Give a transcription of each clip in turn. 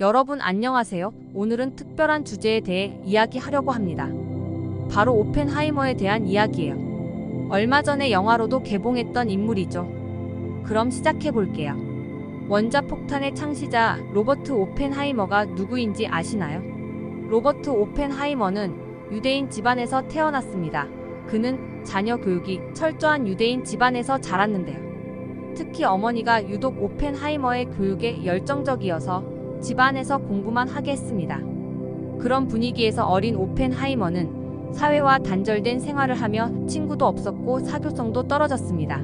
여러분 안녕하세요. 오늘은 특별한 주제에 대해 이야기하려고 합니다. 바로 오펜하이머에 대한 이야기예요. 얼마 전에 영화로도 개봉했던 인물이죠. 그럼 시작해 볼게요. 원자폭탄의 창시자 로버트 오펜하이머가 누구인지 아시나요? 로버트 오펜하이머는 유대인 집안에서 태어났습니다. 그는 자녀 교육이 철저한 유대인 집안에서 자랐는데요. 특히 어머니가 유독 오펜하이머의 교육에 열정적이어서 집안에서 공부만 하게 했습니다. 그런 분위기에서 어린 오펜하이머는 사회와 단절된 생활을 하며 친구도 없었고 사교성도 떨어졌습니다.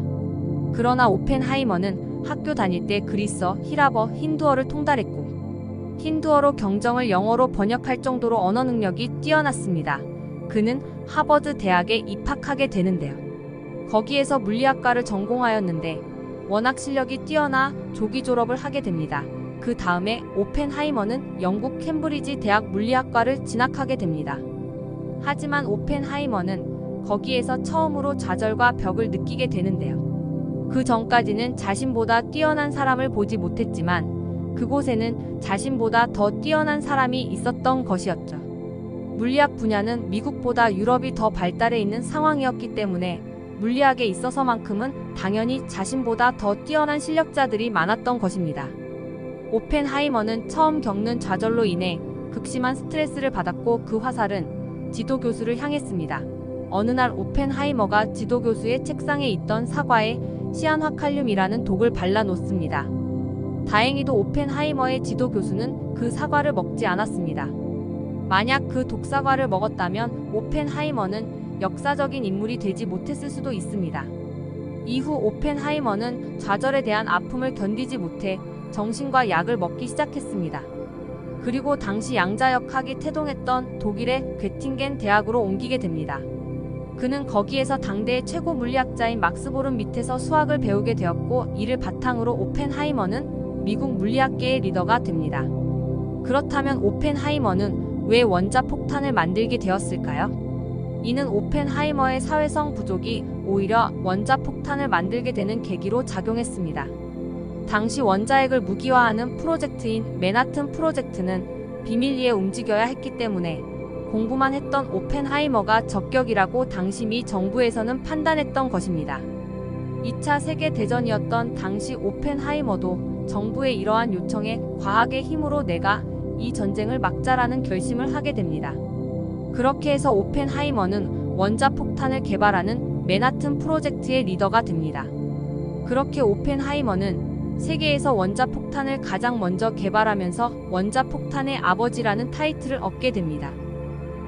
그러나 오펜하이머는 학교 다닐 때 그리스어, 히라버, 힌두어를 통달했고 힌두어로 경정을 영어로 번역할 정도로 언어 능력이 뛰어났습니다. 그는 하버드 대학에 입학하게 되는데요. 거기에서 물리학과를 전공하였는데 워낙 실력이 뛰어나 조기 졸업을 하게 됩니다. 그 다음에 오펜하이머는 영국 캠브리지 대학 물리학과를 진학하게 됩니다. 하지만 오펜하이머는 거기에서 처음으로 좌절과 벽을 느끼게 되는데요. 그 전까지는 자신보다 뛰어난 사람을 보지 못했지만 그곳에는 자신보다 더 뛰어난 사람이 있었던 것이었죠. 물리학 분야는 미국보다 유럽이 더 발달해 있는 상황이었기 때문에 물리학에 있어서만큼은 당연히 자신보다 더 뛰어난 실력자들이 많았던 것입니다. 오펜하이머는 처음 겪는 좌절로 인해 극심한 스트레스를 받았고 그 화살은 지도교수를 향했습니다. 어느 날 오펜하이머가 지도교수의 책상에 있던 사과에 시안화칼륨이라는 독을 발라놓습니다. 다행히도 오펜하이머의 지도교수는 그 사과를 먹지 않았습니다. 만약 그 독사과를 먹었다면 오펜하이머는 역사적인 인물이 되지 못했을 수도 있습니다. 이후 오펜하이머는 좌절에 대한 아픔을 견디지 못해 정신과 약을 먹기 시작했습니다. 그리고 당시 양자역학이 태동했던 독일의 괴팅겐 대학으로 옮기게 됩니다. 그는 거기에서 당대의 최고 물리학자인 막스 보름 밑에서 수학을 배우게 되었고 이를 바탕으로 오펜하이머는 미국 물리학계의 리더가 됩니다. 그렇다면 오펜하이머는 왜 원자폭탄을 만들게 되었을까요? 이는 오펜하이머의 사회성 부족이 오히려 원자폭탄을 만들게 되는 계기로 작용했습니다. 당시 원자핵을 무기화하는 프로젝트인 맨하튼 프로젝트는 비밀리에 움직여야 했기 때문에 공부만 했던 오펜하이머가 적격이라고 당시 미 정부에서는 판단했던 것입니다. 2차 세계대전이었던 당시 오펜하이머도 정부의 이러한 요청에 과학의 힘으로 내가 이 전쟁을 막자라는 결심을 하게 됩니다. 그렇게 해서 오펜하이머는 원자폭탄을 개발하는 맨하튼 프로젝트의 리더가 됩니다. 그렇게 오펜하이머는 세계에서 원자폭탄을 가장 먼저 개발하면서 원자폭탄의 아버지라는 타이틀을 얻게 됩니다.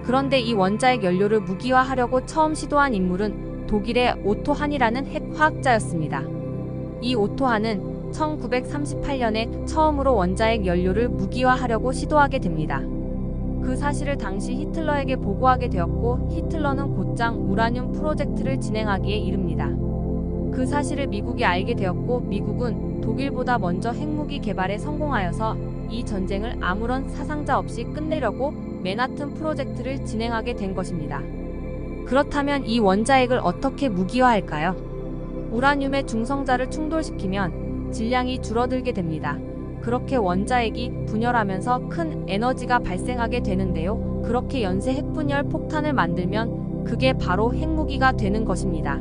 그런데 이 원자핵 연료를 무기화하려고 처음 시도한 인물은 독일의 오토 한이라는 핵화학자였습니다. 이 오토 한은 1938년에 처음으로 원자핵 연료를 무기화하려고 시도하게 됩니다. 그 사실을 당시 히틀러에게 보고하게 되었고 히틀러는 곧장 우라늄 프로젝트를 진행하기에 이릅니다. 그 사실을 미국이 알게 되었고 미국은 독일보다 먼저 핵무기 개발에 성공하여서 이 전쟁을 아무런 사상자 없이 끝내려고 맨하튼 프로젝트를 진행하게 된 것입니다. 그렇다면 이 원자핵을 어떻게 무기화할까요? 우라늄의 중성자를 충돌시키면 질량이 줄어들게 됩니다. 그렇게 원자핵이 분열하면서 큰 에너지가 발생하게 되는데요. 그렇게 연쇄 핵분열 폭탄을 만들면 그게 바로 핵무기가 되는 것입니다.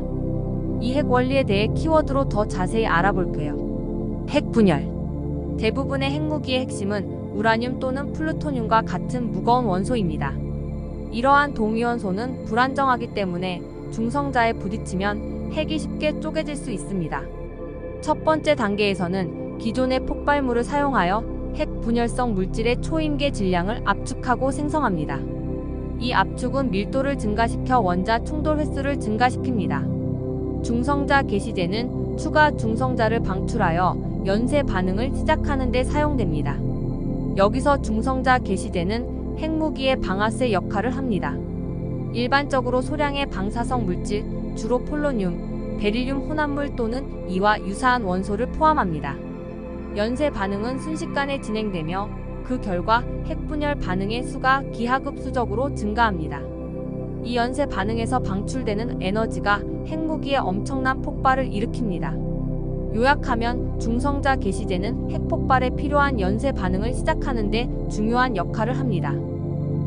이 핵 원리에 대해 키워드로 더 자세히 알아볼게요. 핵분열. 대부분의 핵무기의 핵심은 우라늄 또는 플루토늄과 같은 무거운 원소입니다. 이러한 동위원소는 불안정하기 때문에 중성자에 부딪히면 핵이 쉽게 쪼개질 수 있습니다. 첫 번째 단계에서는 기존의 폭발물을 사용하여 핵 분열성 물질의 초임계 질량을 압축하고 생성합니다. 이 압축은 밀도를 증가시켜 원자 충돌 횟수를 증가시킵니다. 중성자 개시제는 추가 중성자를 방출하여 연쇄 반응을 시작하는 데 사용됩니다. 여기서 중성자 개시제는 핵무기의 방아쇠 역할을 합니다. 일반적으로 소량의 방사성 물질, 주로 폴로늄, 베릴륨 혼합물 또는 이와 유사한 원소를 포함합니다. 연쇄 반응은 순식간에 진행되며 그 결과 핵분열 반응의 수가 기하급수적으로 증가합니다. 이 연쇄 반응에서 방출되는 에너지가 핵무기의 엄청난 폭발을 일으킵니다. 요약하면 중성자 개시제는 핵폭발에 필요한 연쇄 반응을 시작하는 데 중요한 역할을 합니다.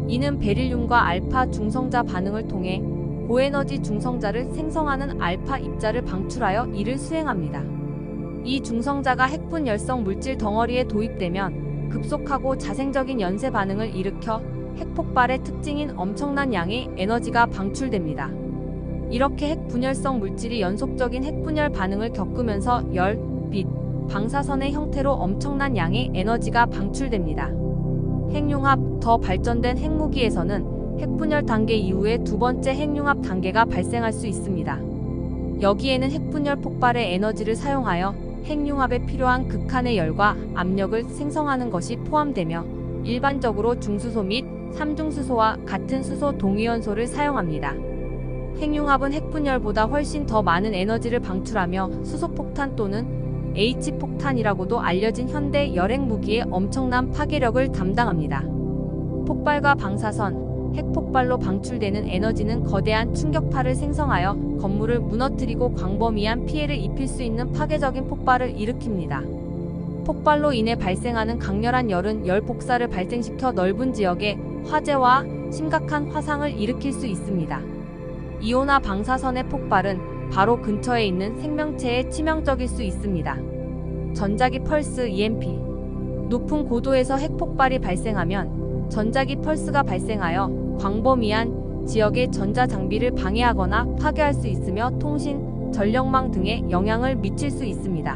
이는 베릴륨과 알파 중성자 반응을 통해 고에너지 중성자를 생성하는 알파 입자를 방출하여 이를 수행합니다. 이 중성자가 핵분열성 물질 덩어리에 도입되면 급속하고 자생적인 연쇄 반응을 일으켜 핵폭발의 특징인 엄청난 양의 에너지가 방출됩니다. 이렇게 핵분열성 물질이 연속적인 핵분열 반응을 겪으면서 열, 빛, 방사선의 형태로 엄청난 양의 에너지가 방출됩니다. 핵융합, 더 발전된 핵무기에서는 핵분열 단계 이후에 두 번째 핵융합 단계가 발생할 수 있습니다. 여기에는 핵분열 폭발의 에너지를 사용하여 핵융합에 필요한 극한의 열과 압력을 생성하는 것이 포함되며 일반적으로 중수소 및 삼중수소와 같은 수소 동위원소를 사용합니다. 핵융합은 핵분열보다 훨씬 더 많은 에너지를 방출하며 수소폭탄 또는 H폭탄이라고도 알려진 현대 열핵무기의 엄청난 파괴력을 담당합니다. 폭발과 방사선, 핵폭발로 방출되는 에너지는 거대한 충격파를 생성하여 건물을 무너뜨리고 광범위한 피해를 입힐 수 있는 파괴적인 폭발을 일으킵니다. 폭발로 인해 발생하는 강렬한 열은 열 복사를 발생시켜 넓은 지역에 화재와 심각한 화상을 일으킬 수 있습니다. 이온화 방사선의 폭발은 바로 근처에 있는 생명체에 치명적일 수 있습니다. 전자기 펄스 EMP. 높은 고도에서 핵폭발이 발생하면 전자기 펄스가 발생하여 광범위한 지역의 전자장비를 방해하거나 파괴할 수 있으며 통신, 전력망 등에 영향을 미칠 수 있습니다.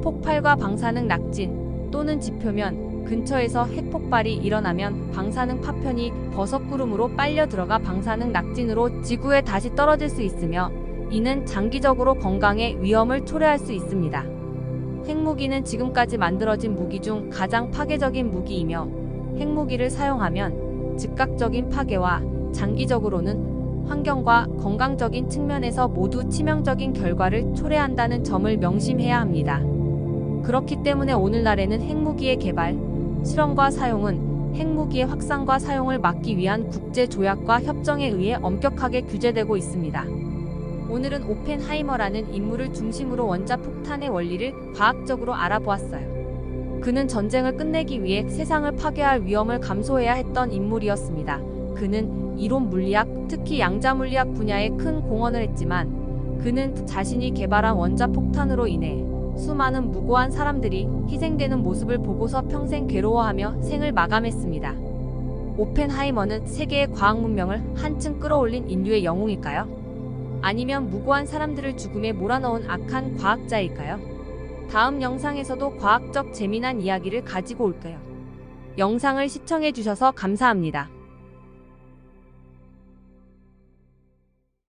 폭발과 방사능 낙진 또는 지표면 근처에서 핵폭발이 일어나면 방사능 파편이 버섯구름으로 빨려 들어가 방사능 낙진으로 지구에 다시 떨어질 수 있으며 이는 장기적으로 건강에 위험을 초래할 수 있습니다. 핵무기는 지금까지 만들어진 무기 중 가장 파괴적인 무기이며 핵무기를 사용하면 즉각적인 파괴와 장기적으로는 환경과 건강적인 측면에서 모두 치명적인 결과를 초래한다는 점을 명심해야 합니다. 그렇기 때문에 오늘날에는 핵무기의 개발, 실험과 사용은 핵무기의 확산과 사용을 막기 위한 국제 조약과 협정에 의해 엄격하게 규제되고 있습니다. 오늘은 오펜하이머라는 인물을 중심으로 원자폭탄의 원리를 과학적으로 알아보았어요. 그는 전쟁을 끝내기 위해 세상을 파괴할 위험을 감수해야 했던 인물이었습니다. 그는 이론 물리학, 특히 양자물리학 분야에 큰 공헌을 했지만 그는 자신이 개발한 원자폭탄으로 인해 수많은 무고한 사람들이 희생되는 모습을 보고서 평생 괴로워하며 생을 마감했습니다. 오펜하이머는 세계의 과학 문명을 한층 끌어올린 인류의 영웅일까요? 아니면 무고한 사람들을 죽음에 몰아넣은 악한 과학자일까요? 다음 영상에서도 과학적 재미난 이야기를 가지고 올게요. 영상을 시청해주셔서 감사합니다.